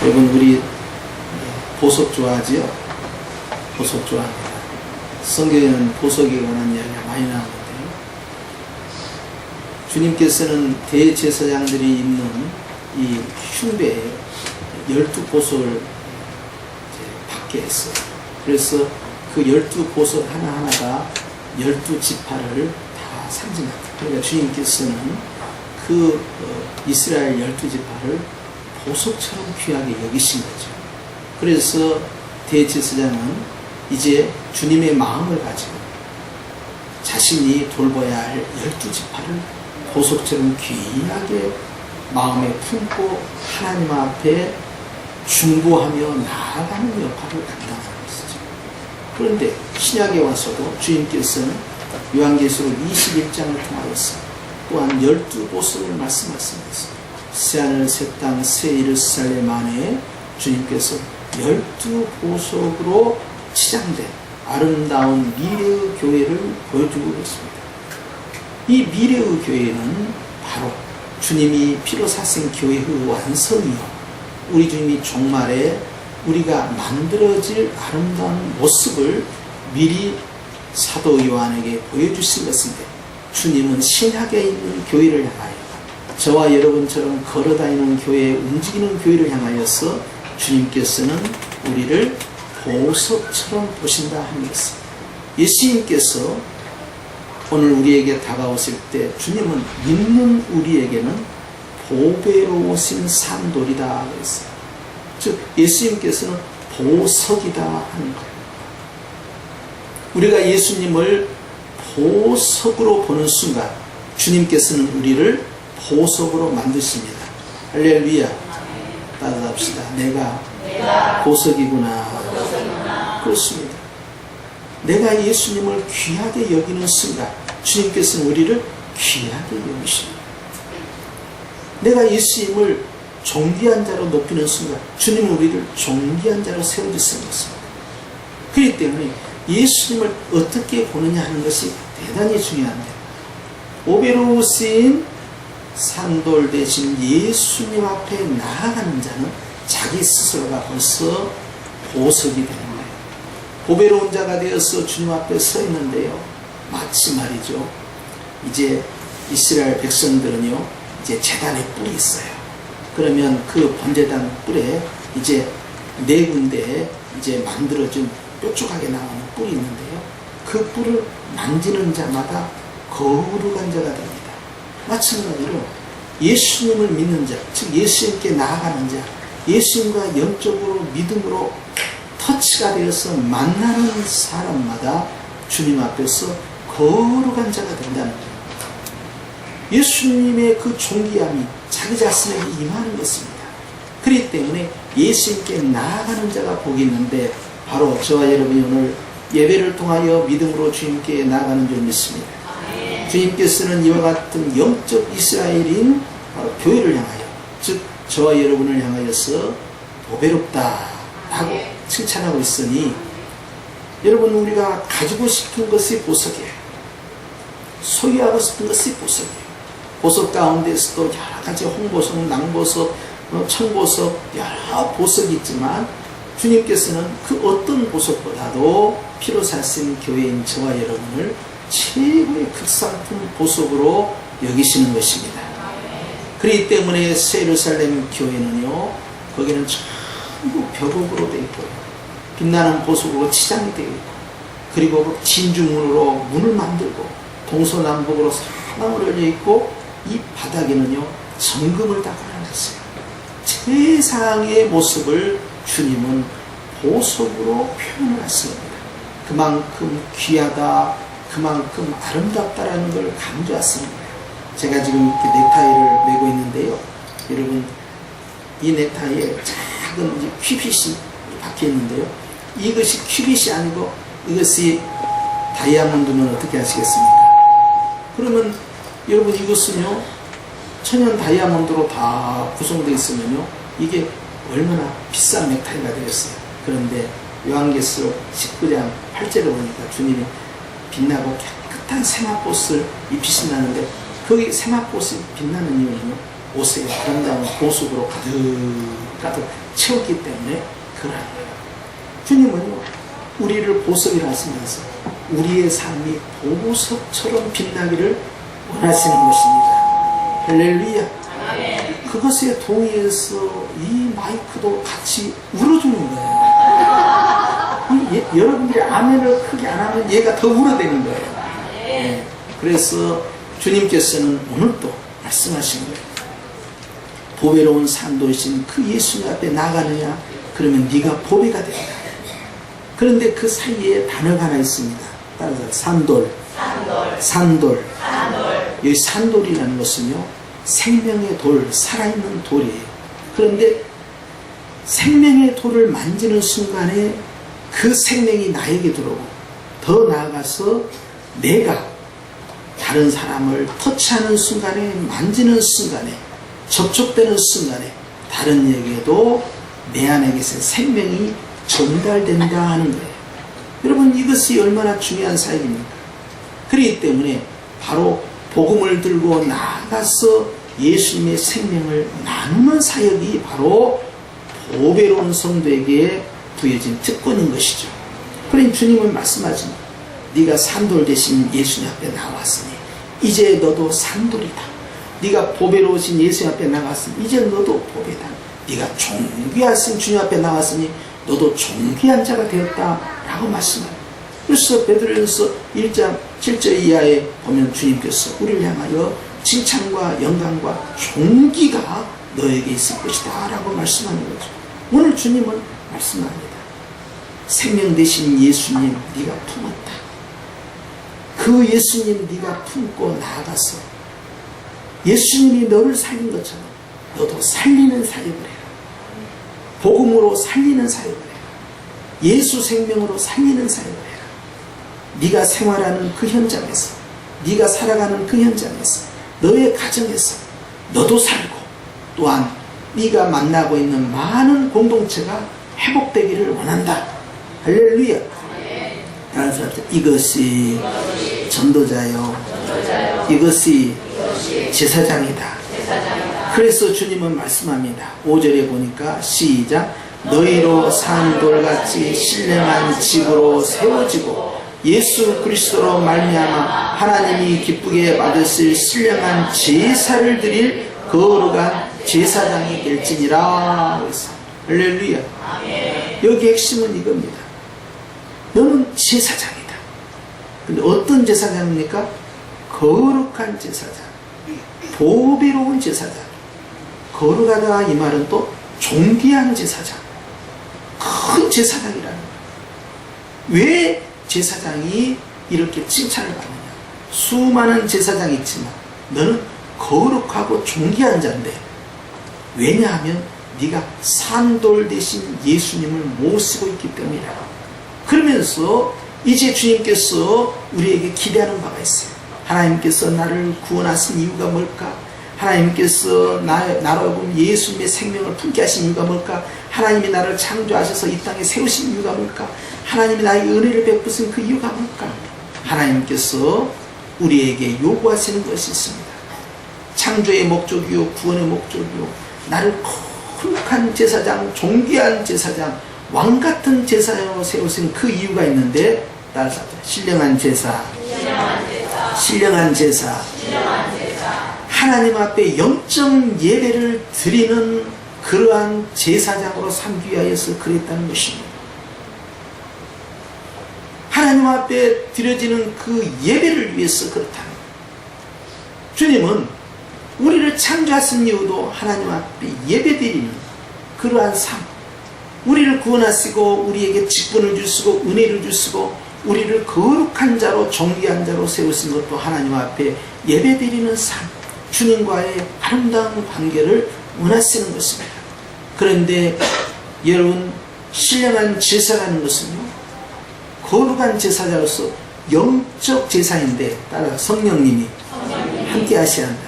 여러분, 우리 보석 좋아하지요? 보석 좋아합니다. 성경에는 보석에 관한 이야기가 많이 나오는데요. 주님께서는 대제사장들이 입는 이 흉배에 12보석을 받게 했어요. 그래서 그 12보석 하나하나가 12지파를 다 상징합니다. 그러니까 주님께서는 그 이스라엘 12지파를 보석처럼 귀하게 여기신 거죠. 그래서 대제사장은 이제 주님의 마음을 가지고 자신이 돌봐야 할 12지파를 보석처럼 귀하게 마음에 품고 하나님 앞에 중보하며 나아가는 역할을 감당하는 것이죠. 그런데 신약에 와서도 주님께서는 요한계시록 21장을 통하여서 또한 12보석을 말씀하시면서 새하늘 새 땅 새 예루살렘 안에 주님께서 12보석으로 치장된 아름다운 미래의 교회를 보여주고 있습니다. 이 미래의 교회는 바로 주님이 피로 사신 교회의 완성이요, 우리 주님이 종말에 우리가 만들어질 아름다운 모습을 미리 사도 요한에게 보여주신 것인데, 주님은 신약에 있는 교회를 향하여 저와 여러분처럼 걸어다니는 교회, 움직이는 교회를 향하여서 주님께서는 우리를 보석처럼 보신다 하는 것입니다. 예수님께서 오늘 우리에게 다가오실 때 주님은 믿는 우리에게는 보배로우신 산돌이다 그랬어요. 즉 예수님께서는 보석이다 하는 거예요. 우리가 예수님을 보석으로 보는 순간 주님께서는 우리를 보석으로 만드십니다. 할렐루야. 따라합시다. 내가 보석이구나. 그렇습니다. 내가 예수님을 귀하게 여기는 순간 주님께서는 우리를 귀하게 여기십니다. 내가 예수님을 존귀한 자로 높이는 순간 주님은 우리를 존귀한 자로 세워주시는 것입니다. 그렇기 때문에 예수님을 어떻게 보느냐 하는 것이 대단히 중요합니다. 보배로우신 산돌 대신 예수님 앞에 나아가는 자는 자기 스스로가 벌써 보석이 되는 거예요. 보배로운 자가 되어서 주님 앞에 서 있는데요, 마치 말이죠, 이제 이스라엘 백성들은요 이제 제단에 뿔이 있어요. 그러면 그 번제단 뿔에 이제 4군데에 이제 만들어진 뾰족하게 나오는 뿔이 있는데요, 그 뿔을 만지는 자마다 거룩한 자가 됩니다. 마찬가지로 예수님을 믿는 자, 즉 예수님께 나아가는 자, 예수님과 영적으로 믿음으로 터치가 되어서 만나는 사람마다 주님 앞에서 거룩한 자가 된다는 거예요. 예수님의 그 존귀함이 자기 자신에게 임하는 것입니다. 그렇기 때문에 예수님께 나아가는 자가 복이 있는데, 바로 저와 여러분이 오늘 예배를 통하여 믿음으로 주님께 나아가는 줄 믿습니다. 주님께서는 이와 같은 영적 이스라엘인 바로 교회를 향하여, 즉 저와 여러분을 향하여서 보배롭다 하고 칭찬하고 있으니, 여러분 우리가 가지고 싶은 것이 보석이에요. 소유하고 싶은 것이 보석이에요. 보석 가운데서도 여러 가지 홍보석, 낭보석, 청보석, 여러 보석이 있지만 주님께서는 그 어떤 보석보다도 피로 사신 교회인 저와 여러분을 최고의 극상품 보석으로 여기시는 것입니다. 그렇기 때문에 새 예루살렘 교회는요, 거기는 전부 벽옥으로 되어 있고요, 빛나는 보석으로 치장이 되어 있고, 그리고 진주문으로 문을 만들고 동서남북으로 사방으로 열려 있고, 이 바닥에는요 정금을 다 걸어놨어요. 최상의 모습을 주님은 보석으로 표현을 하십니다. 그만큼 귀하다, 그만큼 아름답다라는 걸 강조하시는 거예요. 제가 지금 이렇게 넥타이를 메고 있는데요, 여러분 이 넥타이에 작은 이제 큐빗이 박혀 있는데요, 이것이 큐빗이 아니고 이것이 다이아몬드면 어떻게 하시겠습니까? 그러면 여러분 이것은요 천연 다이아몬드로 다 구성되어 있으면요 이게 얼마나 비싼 넥타이가 되겠어요. 그런데 요한계시록 19장 8절에 보니까 주님이 빛나고 깨끗한 세마포스를 입히신다는데, 거기 세마포스이 빛나는 이유는요, 옷에 아름다운 보석으로 가득 채웠기 때문에 그러한 거예요. 주님은요, 우리를 보석이라 하시면서 우리의 삶이 보석처럼 빛나기를 원하시는 것입니다. 할렐루야. 그것에 동의해서 이 마이크도 같이 울어주는 거예요. 여러분들이 아멘을 크게 안 하면 얘가 더 울어대는 거예요. 네. 그래서 주님께서는 오늘 또 말씀하시는 거예요. 보배로운 산도이신 그 예수님 앞에 나가느냐? 그러면 네가 보배가 된다. 그런데 그 사이에 단어가 하나 있습니다. 따라서 산돌. 여기 산돌이라는 것은요, 생명의 돌, 살아있는 돌이에요. 그런데 생명의 돌을 만지는 순간에 그 생명이 나에게 들어오고, 더 나아가서 내가 다른 사람을 터치하는 순간에, 만지는 순간에, 접촉되는 순간에 다른 에게도 내 안에 계신 생명이 전달된다 하는 거예요. 여러분, 이것이 얼마나 중요한 사역입니까? 그렇기 때문에 바로 복음을 들고 나아가서 예수님의 생명을 나누는 사역이 바로 보배로운 성도에게 부여진 특권인 것이죠. 그러니 주님은 말씀하십니다. 네가 산돌 대신 예수님 앞에 나왔으니 이제 너도 산돌이다. 네가 보배로우신 예수님 앞에 나갔으니 이제 너도 보배다. 네가 존귀하신 주님 앞에 나왔으니 너도 존귀한 자가 되었다 라고 말씀합니다. 그래서 베드로전서 1장 7절 이하에 보면 주님께서 우리를 향하여 칭찬과 영광과 존귀가 너에게 있을 것이다 라고 말씀하는 거죠. 오늘 주님은 말씀합니다. 생명 되신 예수님 네가 품었다. 그 예수님 네가 품고 나아가서 예수님이 너를 살린 것처럼 너도 살리는 사역을 해라. 복음으로 살리는 사역을 해라. 예수 생명으로 살리는 사역을 해라. 네가 생활하는 그 현장에서, 네가 살아가는 그 현장에서, 너의 가정에서 너도 살고, 또한 네가 만나고 있는 많은 공동체가 회복되기를 원한다. 할렐루야. 이것이 전도자요, 이것이 제사장이다. 그래서 주님은 말씀합니다. 5절에 보니까 시작. 너희로 산돌같이 신령한 집으로 세워지고 예수 그리스도로 말미암아 하나님이 기쁘게 받으실 신령한 제사를 드릴 거룩한 제사장이 될지니라. 할렐루야. 여기 핵심은 이겁니다. 너는 제사장이다. 근데 어떤 제사장입니까? 거룩한 제사장, 보배로운 제사장. 거룩하다 이 말은 또 존귀한 제사장, 큰 제사장이라는 거예요. 왜 제사장이 이렇게 칭찬을 받느냐? 수많은 제사장이 있지만 너는 거룩하고 존귀한 자인데, 왜냐하면 네가 산돌 대신 예수님을 모시고 있기 때문이라. 그러면서 이제 주님께서 우리에게 기대하는 바가 있어요. 하나님께서 나를 구원하신 이유가 뭘까? 하나님께서 나로 예수님의 생명을 품게 하신 이유가 뭘까? 하나님이 나를 창조하셔서 이 땅에 세우신 이유가 뭘까? 하나님이 나에게 은혜를 베푸신 그 이유가 뭘까? 하나님께서 우리에게 요구하시는 것이 있습니다. 창조의 목적이요, 구원의 목적이요, 나를 거룩한 제사장, 존귀한 제사장, 왕같은 제사장으로 세우신 그 이유가 있는데, 따라서 신령한 제사, 신령한 제사, 하나님 앞에 영적 예배를 드리는 그러한 제사장으로 삼기 위하여서 그랬다는 것입니다. 하나님 앞에 드려지는 그 예배를 위해서 그렇다는 거예요. 주님은 우리를 창조하신 이유도 하나님 앞에 예배드리는 그러한 삶, 우리를 구원하시고 우리에게 직분을 주시고 은혜를 주시고 우리를 거룩한 자로 존귀한 자로 세우신 것도 하나님 앞에 예배드리는 삶, 주님과의 아름다운 관계를 원하시는 것입니다. 그런데 여러분, 신령한 제사라는 것은요, 거룩한 제사자로서 영적 제사인데, 따라 성령님이 함께 하셔야 한다.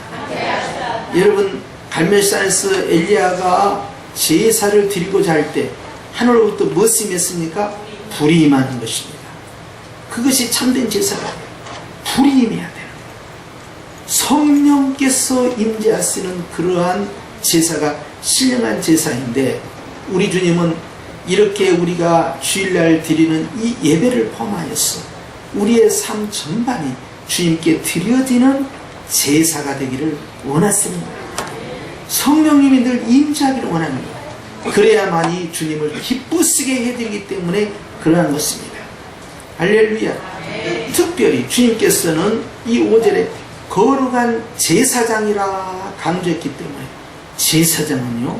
여러분, 갈멜산에서 엘리야가 제사를 드리고자 할 때 하늘로부터 무엇이 임했습니까? 불이 임하는 것입니다. 그것이 참된 제사가 불이 임해야 돼요. 성령께서 임재하시는 그러한 제사가 신령한 제사인데, 우리 주님은 이렇게 우리가 주일날 드리는 이 예배를 포함하여서 우리의 삶 전반이 주님께 드려지는 제사가 되기를 원하시는 거예요. 성령님이 늘 임재하기를 원하는 거예요. 그래야만이 주님을 기쁘시게 해드리기 때문에 그러한 것입니다. 할렐루야. 특별히 주님께서는 이 5절에 거룩한 제사장이라 강조했기 때문에, 제사장은요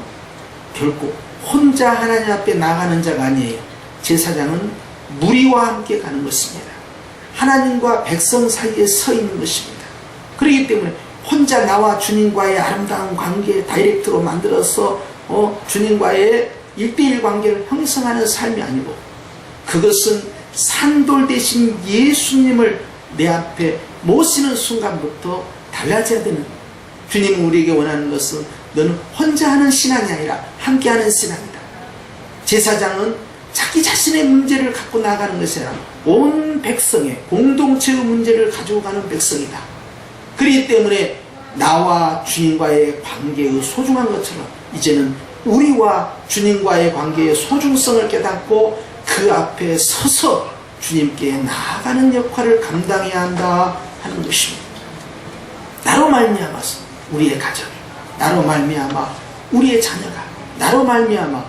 결코 혼자 하나님 앞에 나가는 자가 아니에요. 제사장은 무리와 함께 가는 것입니다. 하나님과 백성 사이에 서 있는 것입니다. 그렇기 때문에 혼자 나와 주님과의 아름다운 관계 다이렉트로 만들어서 주님과의 1대1 관계를 형성하는 삶이 아니고, 그것은 산돌 대신 예수님을 내 앞에 모시는 순간부터 달라져야 되는 거예요. 주님은 우리에게 원하는 것은 너는 혼자 하는 신앙이 아니라 함께하는 신앙이다. 제사장은 자기 자신의 문제를 갖고 나가는 것이 아니라 온 백성의 공동체의 문제를 가지고 가는 백성이다. 그렇기 때문에 나와 주님과의 관계의 소중한 것처럼 이제는 우리와 주님과의 관계의 소중성을 깨닫고 그 앞에 서서 주님께 나아가는 역할을 감당해야 한다 하는 것입니다. 나로 말미암아서 우리의 가정이, 나로 말미암아 우리의 자녀가, 나로 말미암아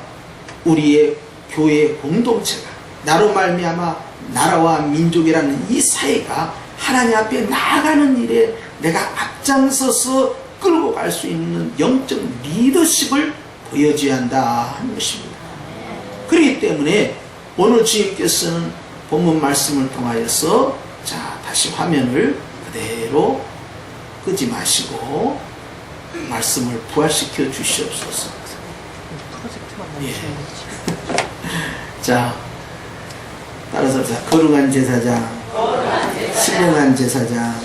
우리의 교회의 공동체가, 나로 말미암아 나라와 민족이라는 이 사회가 하나님 앞에 나아가는 일에 내가 앞장서서 끌고 갈 수 있는 영적 리더십을 보여줘야 한다 하는 것입니다. 그렇기 때문에 오늘 주님께서는 본문 말씀을 통하여서, 자, 다시 화면을 그대로 끄지 마시고 말씀을 부활시켜 주시옵소서. 예. 자, 따라서 거룩한 제사장, 신령한 제사장,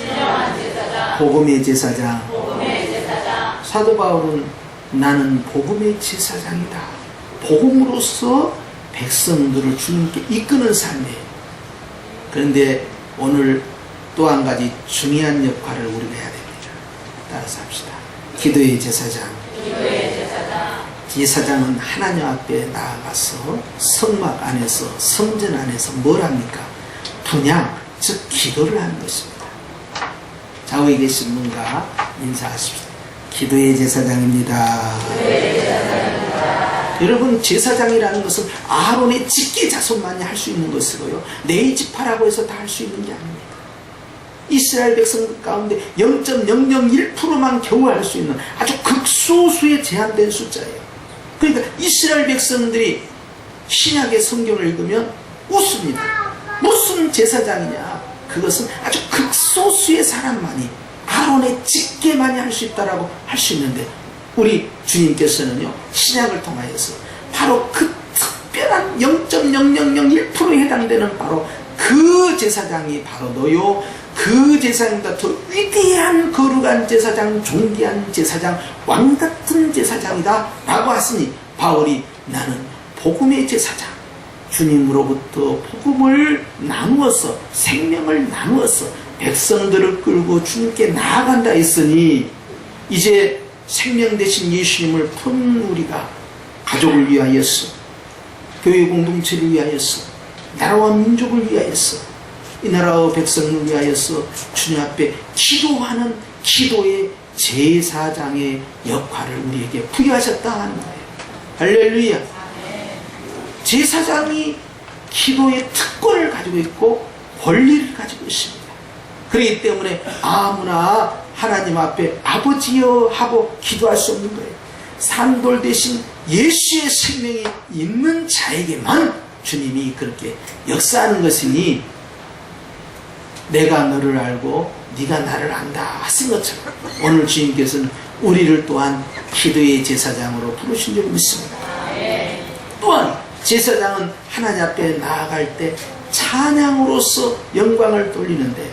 복음의 제사장. 사도 바울은 나는 복음의 제사장이다. 복음으로서 백성들을 주님께 이끄는 삶이에요. 그런데 오늘 또 한 가지 중요한 역할을 우리가 해야 됩니다. 따라서 합시다. 기도의 제사장. 제사장은 하나님 앞에 나아가서 성막 안에서, 성전 안에서 뭘 합니까? 분향, 즉 기도를 하는 것입니다. 좌우에 계신 분과 인사하십시오. 기도의 제사장입니다. 여러분, 제사장이라는 것은 아론의 직계 자손만이 할 수 있는 것이고요, 네 지파라고 해서 다 할 수 있는 게 아닙니다. 이스라엘 백성 가운데 0.001%만 겨우 할 수 있는 아주 극소수의 제한된 숫자예요. 그러니까 이스라엘 백성들이 신약의 성경을 읽으면 웃습니다. 무슨 제사장이냐? 그것은 아주 극소수의 사람만이, 아론의 직계만이 할 수 있다라고 할 수 있는데, 우리 주님께서는요, 신약을 통하여서 바로 그 특별한 0.0001%에 해당되는 바로 그 제사장이 바로 너요, 그 제사장보다 더 위대한 거룩한 제사장, 존귀한 제사장, 왕같은 제사장이다 라고 하시니, 바울이 나는 복음의 제사장, 주님으로부터 복음을 나누어서, 생명을 나누어서 백성들을 끌고 주님께 나아간다 했으니, 이제 생명 되신 예수님을 푼 우리가 가족을 위하여서, 교회 공동체를 위하여서, 나라와 민족을 위하여서, 이 나라와 백성을 위하여서 주님 앞에 기도하는 기도의 제사장의 역할을 우리에게 부여하셨다 하는 거예요. 할렐루야. 제사장이 기도의 특권을 가지고 있고 권리를 가지고 있습니다. 그렇기 때문에 아무나 하나님 앞에 아버지여 하고 기도할 수 없는 거예요. 산돌 대신 예수의 생명이 있는 자에게만 주님이 그렇게 역사하는 것이니, 내가 너를 알고 네가 나를 안다 하신 것처럼 오늘 주님께서는 우리를 또한 기도의 제사장으로 부르신 줄 믿습니다. 또한 제사장은 하나님 앞에 나아갈 때 찬양으로서 영광을 돌리는데,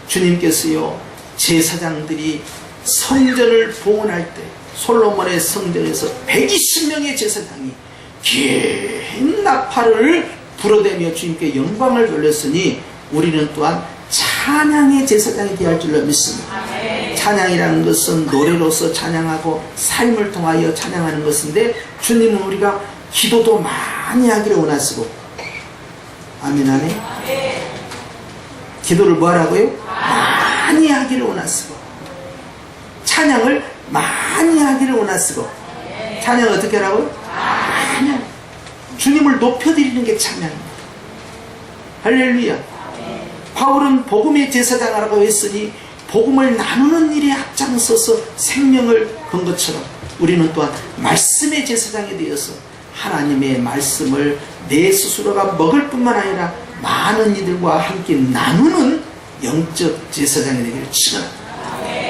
주님께서요, 제사장들이 성전을 봉헌할 때 솔로몬의 성전에서 120명의 제사장이 긴 나팔을 불어대며 주님께 영광을 돌렸으니, 우리는 또한 찬양의 제사장이 되어야 할 줄로 믿습니다. 찬양이라는 것은 노래로서 찬양하고 삶을 통하여 찬양하는 것인데, 주님은 우리가 기도도 많이 하기를 원하시고, 아멘 하네. 기도를 뭐 하라고요? 많이 하기를 원하시고, 찬양을 많이 하기를 원하시고. 찬양 어떻게 하라고요? 많이. 주님을 높여드리는 게 찬양입니다. 할렐루야. 바울은 복음의 제사장이라고 했으니 복음을 나누는 일에 앞장서서 생명을 건 것처럼, 우리는 또한 말씀의 제사장이 되어서 하나님의 말씀을 내 스스로가 먹을 뿐만 아니라 많은 이들과 함께 나누는 영적 제사장이 되기를 축원합니다.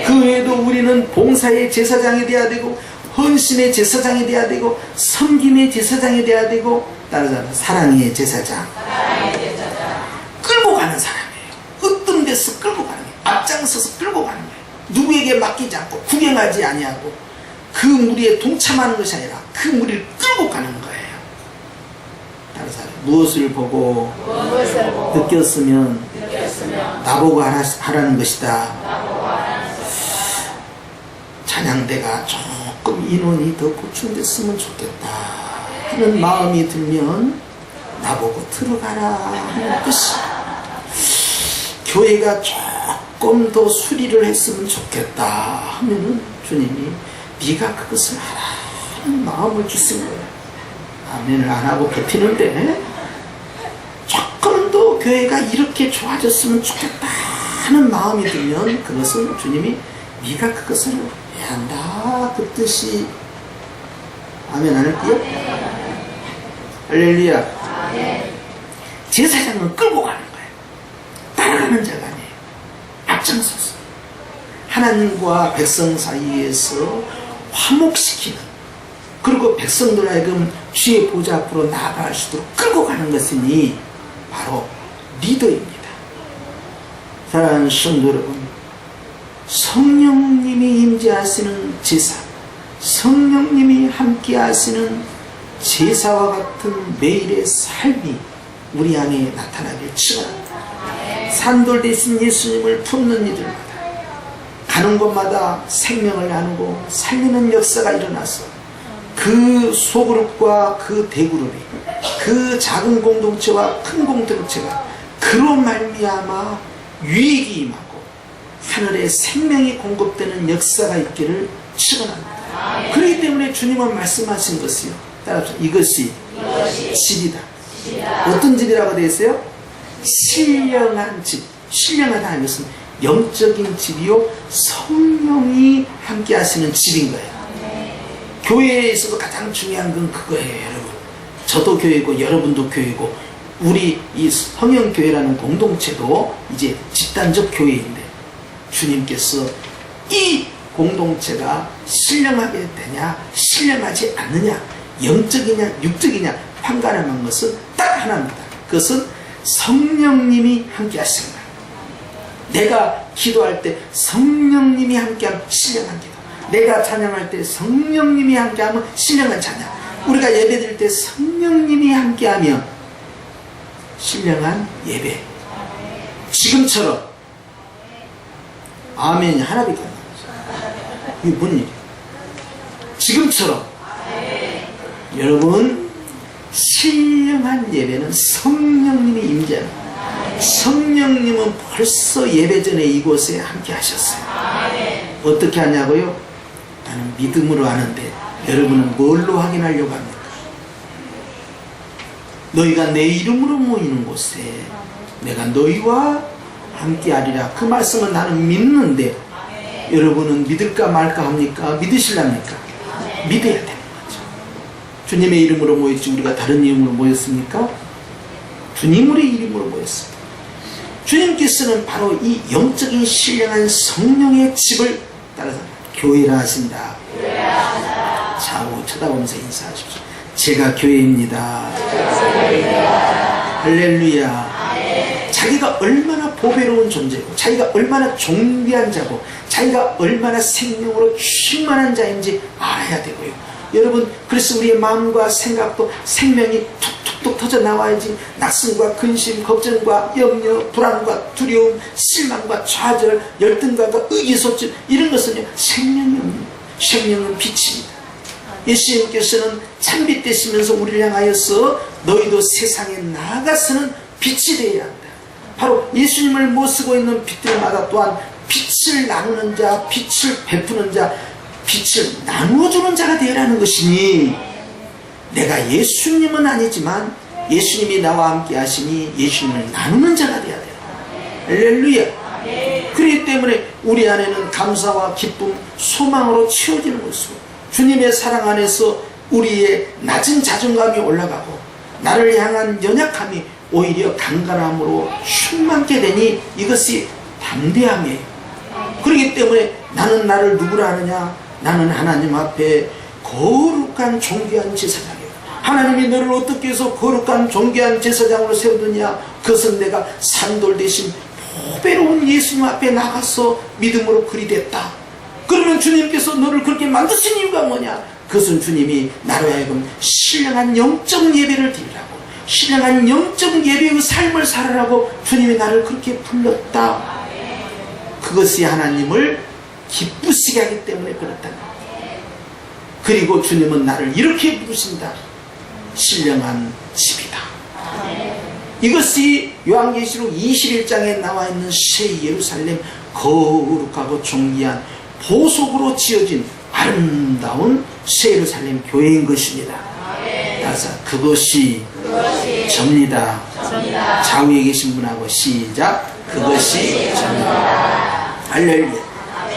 그 외에도 우리는 봉사의 제사장이 되어야 되고, 헌신의 제사장이 되어야 되고, 섬김의 제사장이 되어야 되고, 따라서 사랑의 제사장. 끌고 가는 사람이에요. 어떤 데서 끌고 가는 거예요. 앞장서서 끌고 가는 거예요. 누구에게 맡기지 않고 구경하지 아니하고 그 무리에 동참하는 것이 아니라 그 무리를 끌고 가는 거예요. 따라서 무엇을 보고 느꼈으면 나보고 하라는 것이다. 찬양대가 조금 인원이 더 보충됐으면 좋겠다 하는 마음이 들면 나보고 들어가라 하는 뜻이, 교회가 조금 더 수리를 했으면 좋겠다 하면은 주님이 네가 그것을 하라 하는 마음을 주신 거예요. 아멘을 안 하고 버티는데, 조금 더 교회가 이렇게 좋아졌으면 좋겠다 하는 마음이 들면 그것은 주님이 네가 그것을 해야 한다 그 뜻이. 아멘 안 할게요? 할렐루야. 제사장은 끌고 가는 거예요. 따라가는 자가 아니에요. 앞장서서 하나님과 백성 사이에서 화목시키는, 그리고 백성들 하여금 주의 보좌 앞으로 나아갈 수 있도록 끌고 가는 것이니 바로 리더입니다. 사랑하는 성도 여러분, 성령님이 임재하시는 제사, 성령님이 함께 하시는 제사와 같은 매일의 삶이 우리 안에 나타나길 축원합니다. 산돌 대신 예수님을 품는 이들마다 가는 곳마다 생명을 나누고 살리는 역사가 일어나서 그 소그룹과 그 대그룹이, 그 작은 공동체와 큰 공동체가 그로 말미암아 유익이 임하고 하늘의 생명이 공급되는 역사가 있기를 축원합니다. 그렇기 때문에 주님은 말씀하신 것이요, 따라서 이것이 집이다. 어떤 집이라고 되어 있어요? 신령한 집. 신령하다는 것은 영적인 집이요, 성령이 함께 하시는 집인 거예요. 교회에 있어서 가장 중요한 건 그거예요, 여러분. 저도 교회고 여러분도 교회고 우리 이 성령교회라는 공동체도 이제 집단적 교회인데, 주님께서 이 공동체가 신령하게 되냐 신령하지 않느냐, 영적이냐 육적이냐 판가름한 것은 딱 하나입니다. 그것은 성령님이 함께 하시는 거예요. 내가 기도할 때 성령님이 함께하면 신령한 기도, 내가 찬양할 때 성령님이 함께하면 신령한 찬양, 우리가 예배드릴 때 성령님이 함께하면 신령한 예배. 지금처럼 아멘이 하나밖에 안 나오죠. 이게 뭔 일이에요? 지금처럼 여러분, 신령한 예배는 성령님이 임재하는 거예요. 성령님은 벌써 예배 전에 이곳에 함께 하셨어요. 어떻게 하냐고요? 나는 믿음으로 하는데 여러분은 뭘로 확인하려고 합니까? 너희가 내 이름으로 모이는 곳에 내가 너희와 함께 하리라. 그 말씀은 나는 믿는데 여러분은 믿을까 말까 합니까? 믿으실랍니까? 믿어야 되는 거죠. 주님의 이름으로 모였지 우리가 다른 이름으로 모였습니까? 주님의 이름으로 모였습니다. 주님께서는 바로 이 영적인 신령한 성령의 집을 따라서 교회라 하신다. 좌우 쳐다보면서 인사하십시오. 제가 교회입니다. 할렐루야. 자기가 얼마나 보배로운 존재고, 자기가 얼마나 존귀한 자고, 자기가 얼마나 생명으로 충만한 자인지 알아야 되고요. 여러분, 그래서 우리의 마음과 생각도 생명이 툭툭 뚝뚝 터져 나와야지. 낙심과 근심, 걱정과 염려, 불안과 두려움, 실망과 좌절, 열등과 의기소침, 이런 것은요, 생명이 없는, 생명은 빛입니다. 예수님께서는 참빛 되시면서 우리를 향하여서 너희도 세상에 나아가서는 빛이 되어야 한다. 바로 예수님을 모시고 있는 빛들마다 또한 빛을 나누는 자, 빛을 베푸는 자, 빛을 나누어주는 자가 되어라는 것이니, 내가 예수님은 아니지만 예수님이 나와 함께 하시니 예수님을 나누는 자가 되어야 돼요. 할렐루야. 그렇기 때문에 우리 안에는 감사와 기쁨, 소망으로 채워지는 것이고, 주님의 사랑 안에서 우리의 낮은 자존감이 올라가고 나를 향한 연약함이 오히려 강건함으로 충만케 되니 이것이 담대함이에요. 그렇기 때문에 나는 나를 누구라 하느냐? 나는 하나님 앞에 거룩한 존귀한 제사장이에요. 하나님이 너를 어떻게 해서 거룩한 존귀한 제사장으로 세우느냐? 그것은 내가 산돌 대신 보배로운 예수님 앞에 나가서 믿음으로 그리 됐다. 그러면 주님께서 너를 그렇게 만드신 이유가 뭐냐? 그것은 주님이 나로 하여금 신령한 영적 예배를 드리라고, 신령한 영적 예배의 삶을 살아라고 주님이 나를 그렇게 불렀다. 그것이 하나님을 기쁘시게 하기 때문에 그렇다. 그리고 주님은 나를 이렇게 부르신다. 신령한 집이다. 이것이 요한계시록 21장에 나와 있는 새 예루살렘, 거룩하고 존귀한 보석으로 지어진 아름다운 새 예루살렘 교회인 것입니다. 따라서 그것이 접니다. 좌우에 계신 분하고 시작. 그것이 접니다. 할렐루야.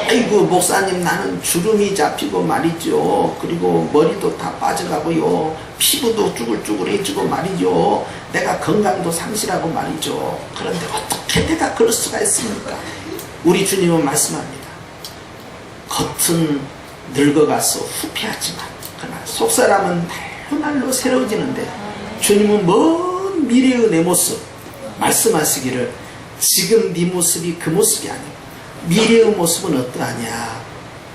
아이고 목사님, 나는 주름이 잡히고 말이죠. 그리고 머리도 다 빠져가고요. 피부도 쭈글쭈글해지고 말이죠. 내가 건강도 상실하고 말이죠. 그런데 어떻게 내가 그럴 수가 있습니까? 우리 주님은 말씀합니다. 겉은 늙어가서 후패하지만 그러나 속사람은 날로 새로워지는데, 주님은 먼 미래의 내 모습 말씀하시기를 지금 네 모습이 그 모습이 아니고 미래의 모습은 어떠하냐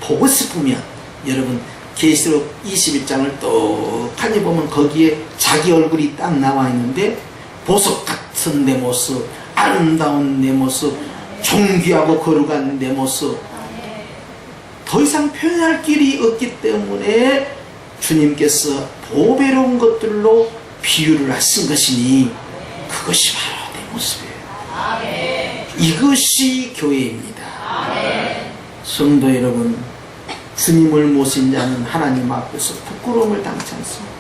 보고 싶으면, 여러분 계시록 21장을 떡하니 보면 거기에 자기 얼굴이 딱 나와 있는데, 보석 같은 내 모습, 아름다운 내 모습, 존귀하고 거룩한 내 모습, 더 이상 표현할 길이 없기 때문에 주님께서 보배로운 것들로 비유를 하신 것이니 그것이 바로 내 모습이에요. 이것이 교회입니다. 성도 여러분, 주님을 모신 자는 하나님 앞에서 부끄러움을 당치 않습니다.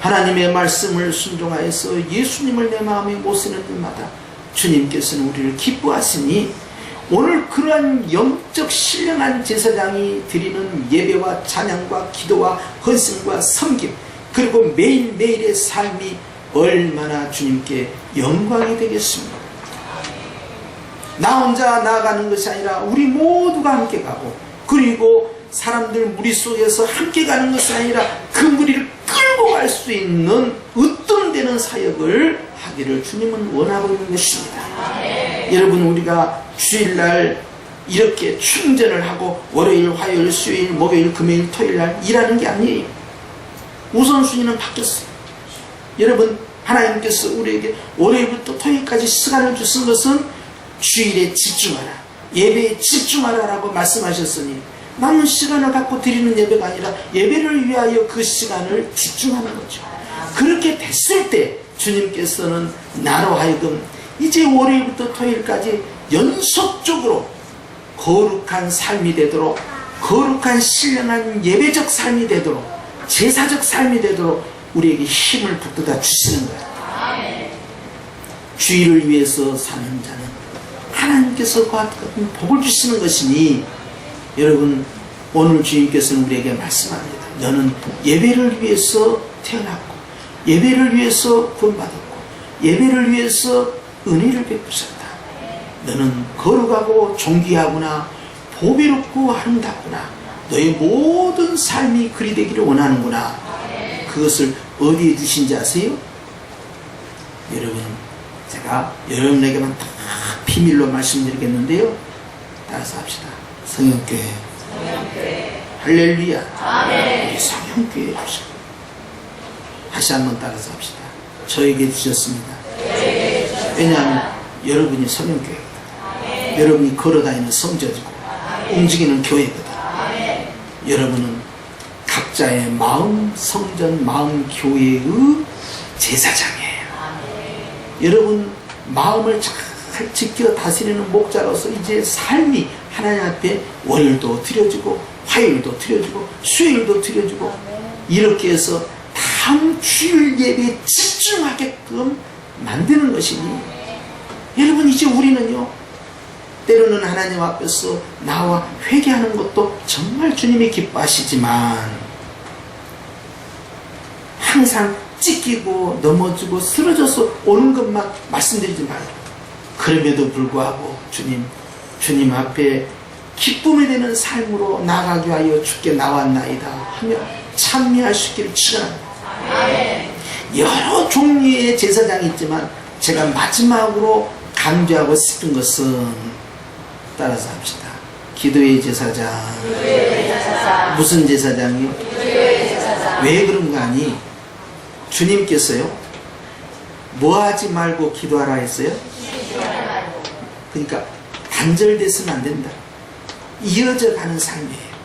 하나님의 말씀을 순종하여서 예수님을 내 마음에 모시는 때마다 주님께서는 우리를 기뻐하시니, 오늘 그러한 영적 신령한 제사장이 드리는 예배와 찬양과 기도와 헌신과 섬김, 그리고 매일매일의 삶이 얼마나 주님께 영광이 되겠습니까? 나 혼자 나아가는 것이 아니라 우리 모두가 함께 가고, 그리고 사람들 무리 속에서 함께 가는 것이 아니라 그 무리를 끌고 갈 수 있는 으뜸되는 사역을 하기를 주님은 원하고 있는 것입니다. 여러분, 우리가 주일날 이렇게 충전을 하고 월요일, 화요일, 수요일, 목요일, 금요일, 토요일날 일하는 게 아니에요. 우선순위는 바뀌었어요. 여러분, 하나님께서 우리에게 월요일부터 토요일까지 시간을 주신 것은 주일에 집중하라, 예배에 집중하라 라고 말씀하셨으니, 남은 시간을 갖고 드리는 예배가 아니라 예배를 위하여 그 시간을 집중하는 거죠. 그렇게 됐을 때 주님께서는 나로 하여금 이제 월요일부터 토요일까지 연속적으로 거룩한 삶이 되도록, 거룩한 신령한 예배적 삶이 되도록, 제사적 삶이 되도록 우리에게 힘을 북돋아 주시는 거예요. 주의를 위해서 사는 자는 하나님께서 그와 같은 복을 주시는 것이니, 여러분, 오늘 주님께서는 우리에게 말씀합니다. 너는 예배를 위해서 태어났고, 예배를 위해서 구원받았고, 예배를 위해서 은혜를 베푸셨다. 너는 거룩하고 존귀하구나, 보배롭고 아름답구나, 너의 모든 삶이 그리 되기를 원하는구나. 그것을 어디에 주신지 아세요? 여러분, 제가 여러분에게만 다 비밀로 말씀드리겠는데요, 따라서 합시다. 성령교회. 할렐루야. 우리 성령교회 주시고, 다시 한번 따라서 합시다. 저에게 주셨습니다. 왜냐하면 여러분이 서명교회거든. 여러분이 걸어다니는 성전이고 움직이는 교회거든. 여러분은 각자의 마음 성전, 마음 교회의 제사장이에요. 여러분 마음을 잘 지켜 다스리는 목자로서 이제 삶이 하나님 앞에 월요일도 드려지고 화요일도 드려지고 수요일도 드려지고 이렇게 해서 다음 주일 예배에 집중하게끔 만드는 것이니 여러분 이제 우리는요 때로는 하나님 앞에서 나와 회개하는 것도 정말 주님이 기뻐하시지만 항상 찢기고 넘어지고 쓰러져서 오는 것만 말씀드리지 말고 그럼에도 불구하고 주님 앞에 기쁨이 되는 삶으로 나아가기 위하여 주께 나왔나이다 하며 찬미할 수 있기를 축원합니다. 여러 종류의 제사장이 있지만 제가 마지막으로 강조하고 싶은 것은 따라서 합시다. 기도의 제사장. 무슨 제사장이요? 왜 그런가 하니 주님께서요 뭐 하지 말고 기도하라 했어요? 그러니까 단절돼서는 안 된다. 이어져 가는 삶이에요.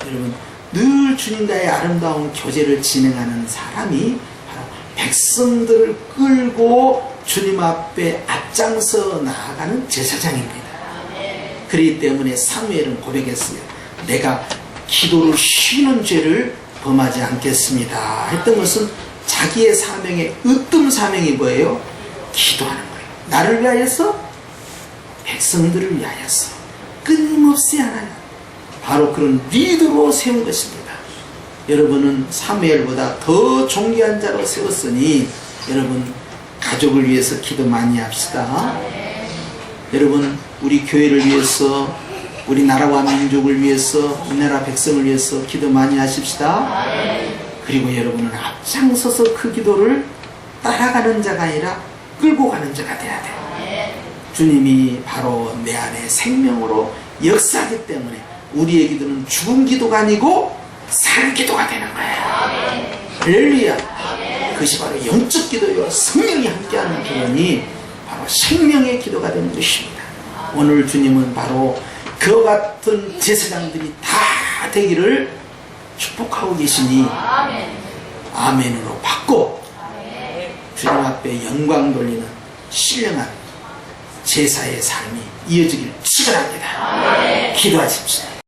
여러분 늘 주님과의 아름다운 교제를 진행하는 사람이 바로 백성들을 끌고 주님 앞에 앞장서 나아가는 제사장입니다. 그렇기 때문에 사무엘은 고백했어요. 내가 기도를 쉬는 죄를 범하지 않겠습니다 했던 것은 자기의 사명의 으뜸 사명이 뭐예요? 기도하는 거예요. 나를 위하여서 백성들을 위하여서 끊임없이 하나님 바로 그런 리더로 세운 것입니다. 여러분은 사무엘보다 더 존귀한 자로 세웠으니 여러분 가족을 위해서 기도 많이 합시다. 여러분 우리 교회를 위해서 우리 나라와 민족을 위해서 우리나라 백성을 위해서 기도 많이 하십시다. 그리고 여러분은 앞장서서 그 기도를 따라가는 자가 아니라 끌고 가는 자가 돼야 돼요. 주님이 바로 내 안에 생명으로 역사하기 때문에 우리의 기도는 죽은 기도가 아니고 산 기도가 되는 거예요. 할렐루야. 그것이 바로 영적 기도요 성령이 함께하는 기도니 바로 생명의 기도가 되는 것입니다. 오늘 주님은 바로 그와 같은 제사장들이 다 되기를 축복하고 계시니 아멘으로 받고 주님 앞에 영광 돌리는 신령한 제사의 삶이 이어지기를 축원합니다. 기도하십시오.